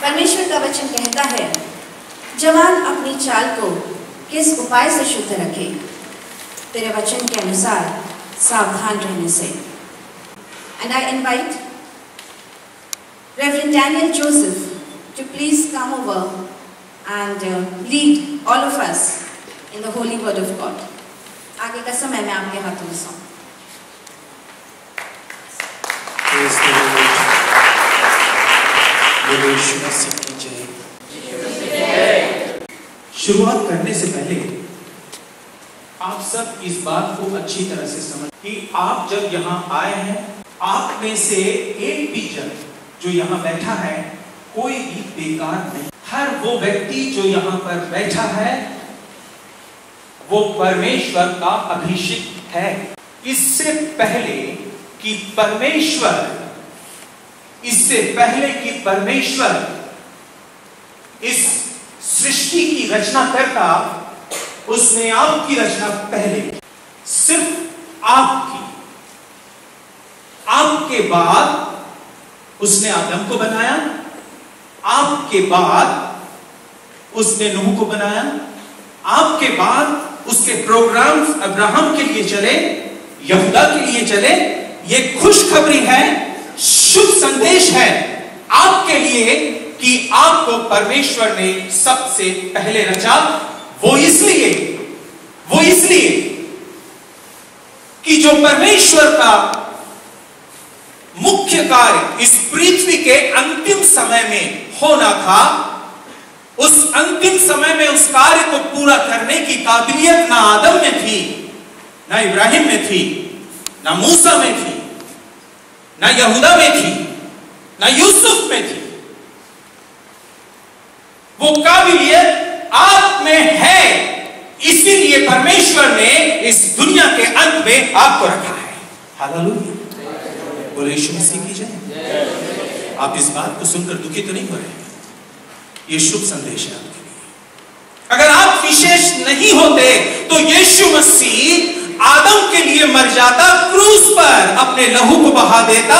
परमेश्वर का वचन कहता है, जवान अपनी चाल को किस उपाय से शुद्ध रखे, तेरे वचन के अनुसार सावधान रहने से। And I invite Reverend Daniel Joseph to please come over and lead all of us in the holy word of God. आगे का समय मैं आपके हाथों में सौंपती हूं। शुरुआत करने से पहले आप सब इस बात को अच्छी तरह से समझ कि आप जब यहाँ आए हैं, आप में से एक भी जन जो यहाँ बैठा है कोई भी बेकार नहीं। हर वो व्यक्ति जो यहाँ पर बैठा है वो परमेश्वर का अभिषिक्त है। इससे पहले कि परमेश्वर इस सृष्टि की रचना करता, उसने आपकी रचना पहले सिर्फ आपके बाद उसने आदम को बनाया, आपके बाद उसने नूह को बनाया, आपके बाद उसके प्रोग्राम्स अब्राहम के लिए चले, यहूदा के लिए चले। ये खुशखबरी है, शुभ संदेश है आपके लिए कि आपको परमेश्वर ने सबसे पहले रचा। वो इसलिए कि जो परमेश्वर का मुख्य कार्य इस पृथ्वी के अंतिम समय में होना था, उस अंतिम समय में उस कार्य को पूरा करने की काबिलियत ना आदम में थी, ना इब्राहिम में थी, ना मूसा में थी, ना यहूदा में थी, ना यूसुफ में थी। वो काबिलियत आप में है, इसीलिए परमेश्वर ने इस दुनिया के अंत में आपको रखा है। हालेलुया, बोले यीशु मसीह की जय। आप इस बात को सुनकर दुखी तो नहीं हो रहे? ये शुभ संदेश है आपके लिए। अगर आप विशेष नहीं होते तो यीशु मसीह आदम के लिए मर जाता, क्रूस पर अपने लहू को बहा देता,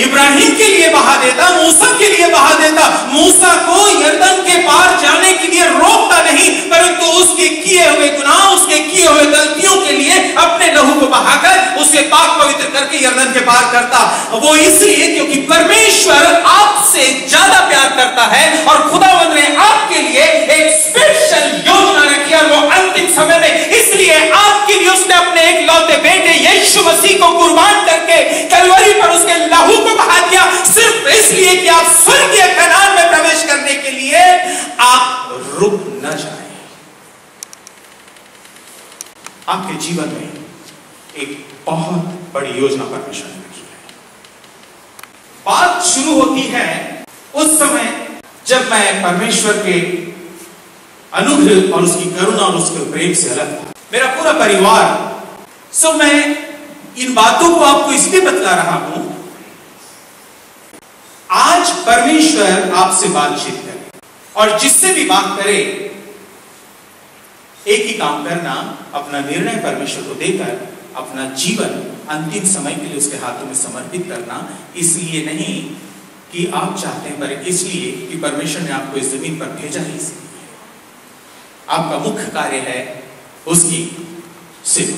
इब्राहिम के लिए बहा देता, मूसा के लिए बहा देता। मूसा को यरदन के पार जाने के लिए रोकता नहीं, परंतु उसके किए हुए गुनाह, उसके किए हुए गलतियों के लिए अपने लहू को बहाकर उसे पाक पवित्र करके यरदन के पार करता। वो इसलिए क्योंकि परमेश्वर आपसे ज्यादा प्यार करता है और खुदावंद ने आपके लिए एक स्पेशल योजना रखी और वो अंतिम समय में इसलिए आपके लिए उसने अपने एक लौते बेटे यीशु मसीह को कुर्बान करके कलवरी पर उसके लहू को बहा दिया, सिर्फ इसलिए कि आप स्वर्गीय कनान में प्रवेश करने के लिए आप रुक न जाएं। आपके जीवन में एक बहुत बड़ी योजना परमेश्वर ने रखी है। बात शुरू होती है उस समय जब मैं परमेश्वर के अनुग्रह और उसकी करुणा और उसके प्रेम से अलग था। मेरा पूरा परिवार, सो मैं इन बातों को आपको इसलिए बतला रहा हूं, आज परमेश्वर आपसे बातचीत करे और जिससे भी बात करे एक ही काम करना, अपना निर्णय परमेश्वर को देकर अपना जीवन अंतिम समय के लिए उसके हाथों में समर्पित करना। इसलिए नहीं कि आप चाहते हैं, पर इसलिए कि परमेश्वर ने आपको इस जमीन पर भेजा है। इसलिए आपका मुख्य कार्य है उसकी सेवा।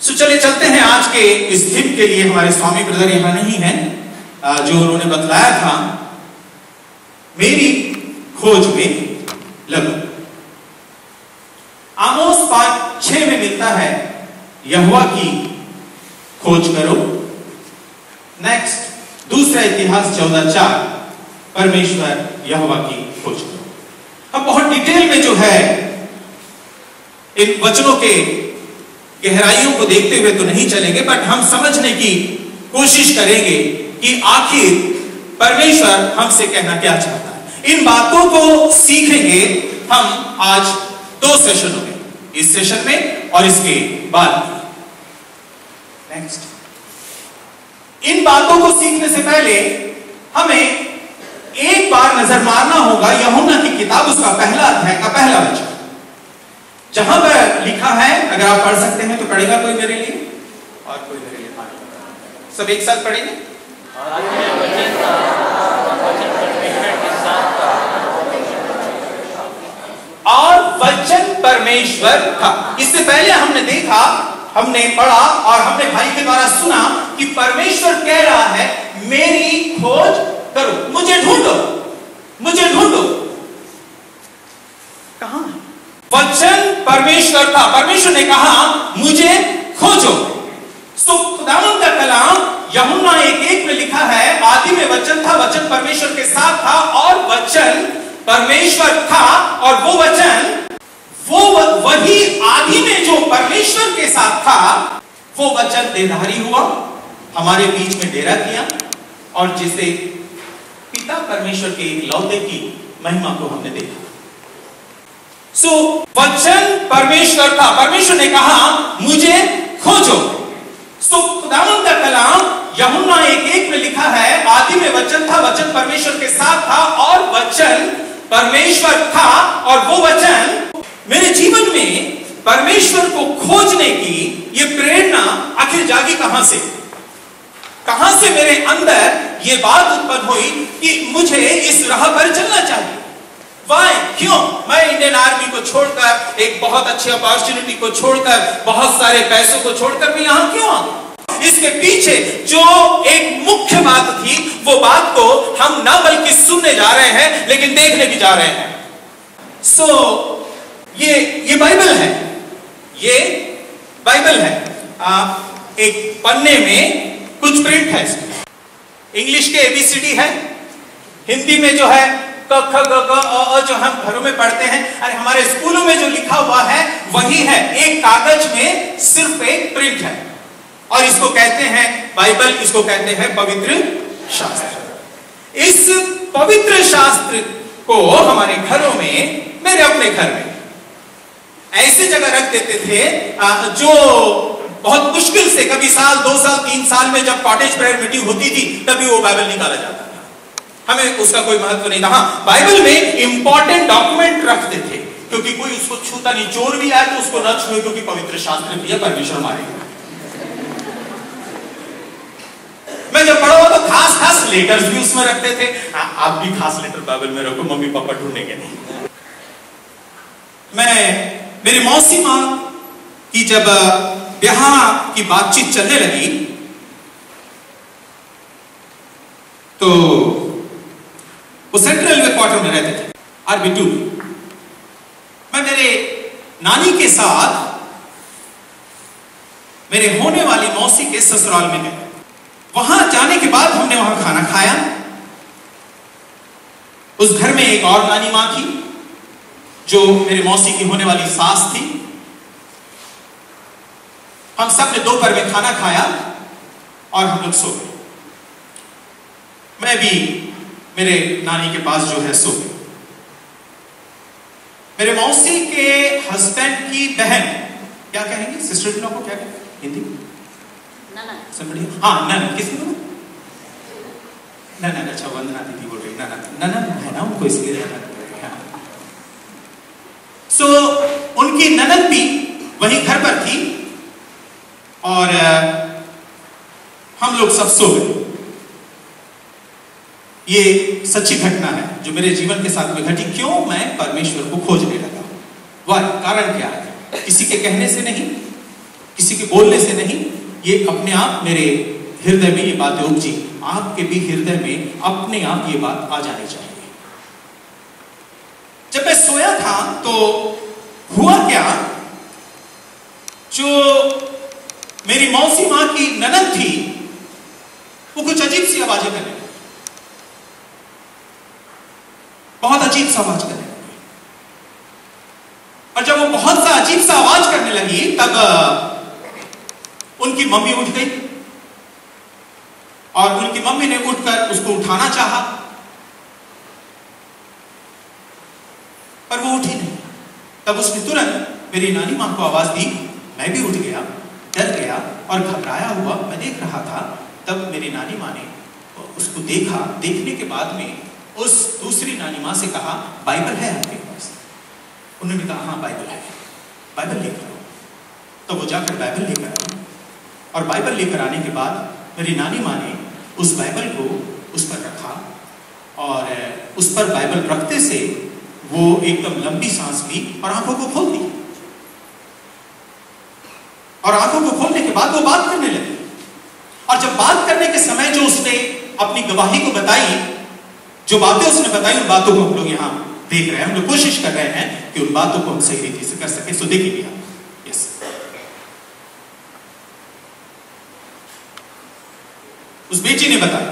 सो चले चलते हैं आज के इस दिन के लिए। हमारे स्वामी ब्रदर यहां नहीं है, जो उन्होंने बतलाया था, मेरी खोज में लगो। आमोस 5:6 में मिलता है, यहोवा की खोज करो। नेक्स्ट दूसरा इतिहास 14:4, परमेश्वर यहोवा की खोज करो। हम बहुत डिटेल में जो है इन वचनों के गहराइयों को देखते हुए तो नहीं चलेंगे, बट हम समझने की कोशिश करेंगे कि आखिर परमेश्वर हमसे कहना क्या चाहता है। इन बातों को सीखेंगे हम आज 2 सेशनों में, इस सेशन में और इसके बाद। नेक्स्ट, इन बातों को सीखने से पहले हमें एक बार नजर मारना होगा यूहन्ना की किताब, उसका पहला अध्याय का पहला वचन, जहां पर लिखा है, अगर आप पढ़ सकते हैं तो पढ़ेगा कोई मेरे लिए और कोई मेरे लिए। सब एक साथ पढ़ेंगे। परमेश्वर था। इससे पहले हमने देखा, हमने पढ़ा और हमने भाई के द्वारा सुना कि परमेश्वर कह रहा है मेरी खोज करो, मुझे ढूंढो, मुझे ढूंढो। कहां है? वचन परमेश्वर था, परमेश्वर ने कहा मुझे खोजो। सो खुदावंद का कलाम यूहन्ना 1:1 में लिखा है, आदि में वचन था, वचन परमेश्वर के साथ था और वचन परमेश्वर था और वो वचन, वो वही आदि में जो परमेश्वर के साथ था, वो वचन देहधारी हुआ, हमारे बीच में डेरा किया और जिसे पिता परमेश्वर के इकलौते की महिमा को हमने देखा। सो वचन परमेश्वर था, परमेश्वर ने कहा मुझे खोजो। सो खुदावंद का कलाम यूहन्ना 1:1 में लिखा है, आदि में वचन था, वचन परमेश्वर के साथ था और वचन परमेश्वर था और वो वचन मेरे जीवन में परमेश्वर को खोजने की ये प्रेरणा आखिर जागी कहां से? कहां से मेरे अंदर ये बात उत्पन्न हुई कि मुझे इस राह पर चलना चाहिए? वाई, क्यों? मैं इंडियन आर्मी को छोड़कर, एक बहुत अच्छी अपॉर्चुनिटी को छोड़कर, बहुत सारे पैसों को छोड़कर मैं यहां क्यों आ गया? इसके पीछे जो एक मुख्य बात थी, वो बात को हम ना बल्कि सुनने जा रहे हैं लेकिन देखने भी जा रहे हैं। सो ये बाइबल है, ये बाइबल है। एक पन्ने में कुछ प्रिंट है, इंग्लिश के ABCD है, हिंदी में जो है क ख ग घ अ जो हम घरों में पढ़ते हैं, अरे हमारे स्कूलों में जो लिखा हुआ है वही है। एक कागज में सिर्फ एक प्रिंट है और इसको कहते हैं बाइबल, इसको कहते हैं पवित्र शास्त्र। इस पवित्र शास्त्र को हमारे घरों में, मेरे अपने घर में ऐसे जगह रख देते थे जो बहुत मुश्किल से कभी साल, 2 साल, 3 साल में जब कॉटेज प्रेयर मीटिंग होती थी तभी वो बाइबल निकाला जाता था। हमें उसका कोई महत्व नहीं था। हाँ, बाइबल में इंपॉर्टेंट डॉक्यूमेंट रखते थे क्योंकि कोई उसको छूता नहीं, चोर भी आए तो उसको न छुए क्योंकि पवित्र शास्त्र दिया, परमेश्वर मारेगा। मैं जब बड़ा हुआ तो खास लेटर्स भी उसमें रखते थे। आप भी खास लेटर बाइबल में रखो, मम्मी पापा ढूंढेंगे नहीं। मेरी मौसी मां की जब ब्याह की बातचीत चलने लगी तो वो सेंट्रल रेलवे क्वार्टर में रहते थे, RB2। मैं मेरे नानी के साथ मेरे होने वाली मौसी के ससुराल में गए। वहां जाने के बाद हमने वहां खाना खाया। उस घर में एक और नानी मां थी जो मेरे मौसी की होने वाली सास थी। हम सब ने दोपहर में खाना खाया और हम लोग सो गए। मैं भी मेरे नानी के पास जो है सो गए। मेरे मौसी के हस्बैंड की बहन, क्या कहेंगे सिस्टर इन लॉ को, क्या कहेंगे हिंदी में? ननद। हाँ, ननद। किसकी ननद? ननद। अच्छा, वंदना दीदी बोल रही, ननद है ना उनको, इसलिए सो उनकी ननद भी वहीं घर पर थी और हम लोग सब सो गए। ये सच्ची घटना है जो मेरे जीवन के साथ में घटी। क्यों? मैं परमेश्वर को खोजने लगा। वह कारण क्या है? किसी के कहने से नहीं, किसी के बोलने से नहीं, ये अपने आप मेरे हृदय में ये बातें उपजी। आपके भी हृदय में अपने आप ये बात आ जानी चाहिए। जब मैं सोया था तो हुआ क्या, जो मेरी मौसी मां की ननद थी वो कुछ अजीब सी आवाजें करने लगी, बहुत अजीब सा आवाज करने लगी। और जब वो बहुत सा अजीब सा आवाज करने लगी तब उनकी मम्मी उठ गई और उनकी मम्मी ने उठकर उसको उठाना चाहा पर वो उठी नहीं। तब उसने तुरंत मेरी नानी मां को आवाज दी। मैं भी उठ गया, डर गया और घबराया हुआ मैं देख रहा था। तब मेरी नानी मां ने उसको देखा। देखने के बाद में उस दूसरी नानी मां से कहा, बाइबल है आपके पास? उन्होंने कहा हाँ बाइबल है, बाइबल लेकर आओ। तो वो जाकर बाइबल लेकर आई और बाइबल लेकर आने के बाद मेरी नानी मां ने उस बाइबल को उस पर रखा और उस पर बाइबल रखते से वो एकदम लंबी सांस ली और आंखों को खोल दी। और आंखों को खोलने के बाद वो बात करने लगे। और जब बात करने के समय जो उसने अपनी गवाही को बताई, जो बातें उसने बताई, उन बातों को हम लोग यहां देख रहे हैं। हम लोग कोशिश कर रहे हैं कि उन बातों को हम सही रीति से कर सके। सो देखिए आप, यस, उस बेटी ने बताया।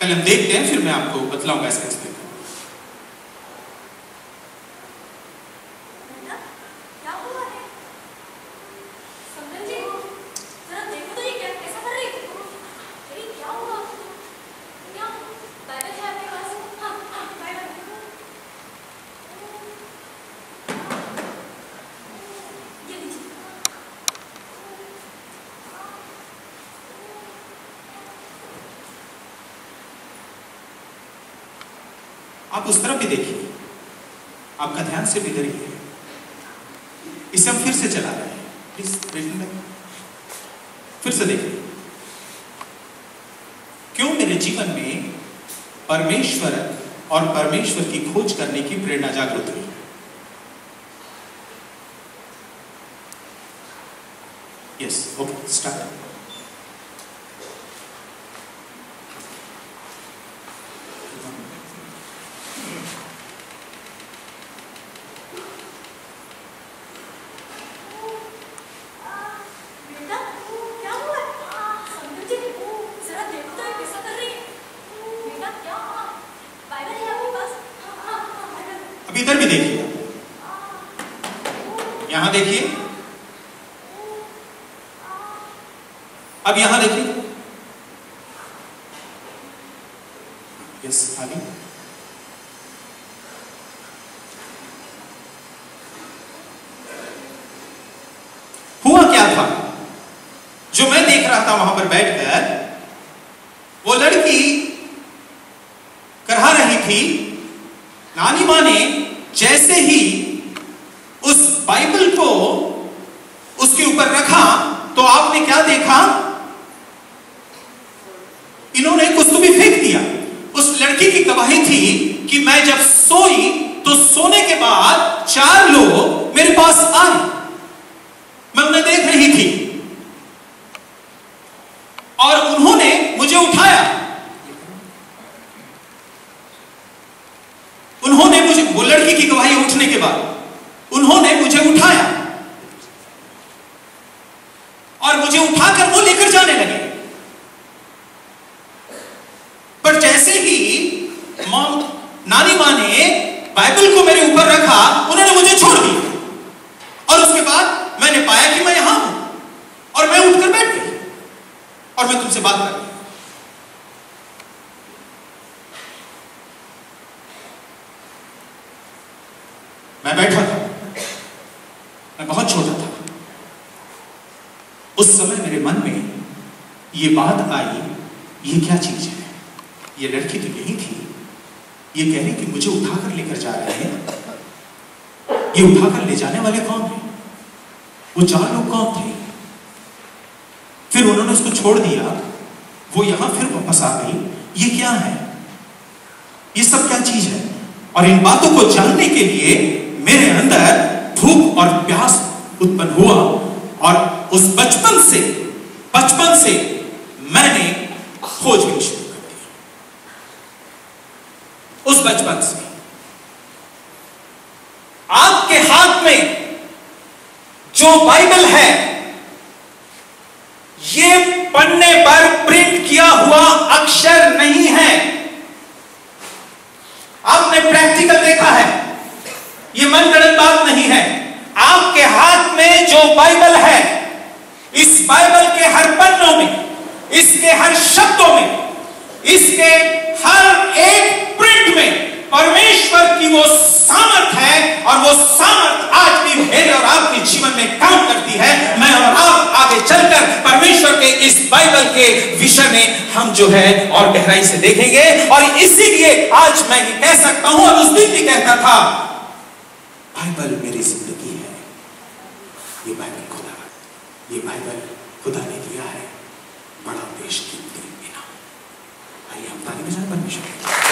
पहले हम देखते हैं, फिर मैं आपको बतलाऊंगा इसका एक्सप्लेन। आप उस तरफ भी देखिए, आपका ध्यान सिर्फ इधर ही है। इसे हम फिर से चला रहे हैं, प्लीज फिर से देखिए। क्यों मेरे जीवन में परमेश्वर और परमेश्वर की खोज करने की प्रेरणा जागृत हुई? Yes, okay, start. इधर भी देखिए, यहां देखिए, अब यहां देखिए। यस, आगे। हुआ क्या था जो मैं देख रहा था वहां पर बैठकर? वो लड़की करहा रही थी। नानी माँ ने जैसे ही उस बाइबल को उसके ऊपर रखा तो आपने क्या देखा? इन्होंने कुछ तो भी फेंक दिया। उस लड़की की गवाही थी कि मैं जब सोई तो सोने के बाद 4 लोग मेरे पास आए, मैं उन्हें देख रही थी और उन्होंने मुझे उठाया। उन्होंने मुझे, वो लड़की की गवाही उठने के बाद उन्होंने मुझे उठाया और मुझे उठाकर वो लेकर जाने लगे। पर जैसे ही नानी माँ ने बाइबल को मेरे ऊपर रखा, उन्होंने मुझे छोड़ दिया और उसके बाद मैंने पाया कि मैं यहां हूं और मैं उठकर बैठ गई और मैं तुमसे बात कर रही हूं। मैं बैठा था, मैं बहुत छोटा था। उस समय मेरे मन में ये बात आई, ये क्या चीज है? ये लड़की तो यही थी, ये कह रही कि मुझे उठाकर लेकर जा रहे हैं। ये उठाकर ले जाने वाले कौन हैं? वो 4 लोग कौन थे? फिर उन्होंने उसको छोड़ दिया, वो यहां फिर वापस आ गई। ये क्या है? ये सब क्या चीज है? और इन बातों को जानने के लिए मेरे अंदर भूख और प्यास उत्पन्न हुआ और उस बचपन से मैंने खोजना शुरू कर दिया। उस बचपन से आपके हाथ में जो बाइबल है, ये पन्ने पर प्रिंट किया हुआ अक्षर नहीं है। आपने प्रैक्टिकल देखा है, ये मनगढ़ंत बात नहीं है। आपके हाथ में जो बाइबल है, इस बाइबल के हर पन्नों में, इसके हर शब्दों में, इसके हर एक प्रिंट में परमेश्वर की वो सामर्थ है और वो सामर्थ आज भी मेरे और आपके जीवन में काम करती है। मैं और आप आगे चलकर परमेश्वर के इस बाइबल के विषय में हम जो है और गहराई से देखेंगे। और इसीलिए आज मैं ये कह सकता हूं और उस दिन भी कहता था, बाइबल मेरी जिंदगी है। ये बाइबल खुदा ने दिया है, बड़ा बेशकीमती इनाम। आइए हम ताली बजाएं परमेश्वर।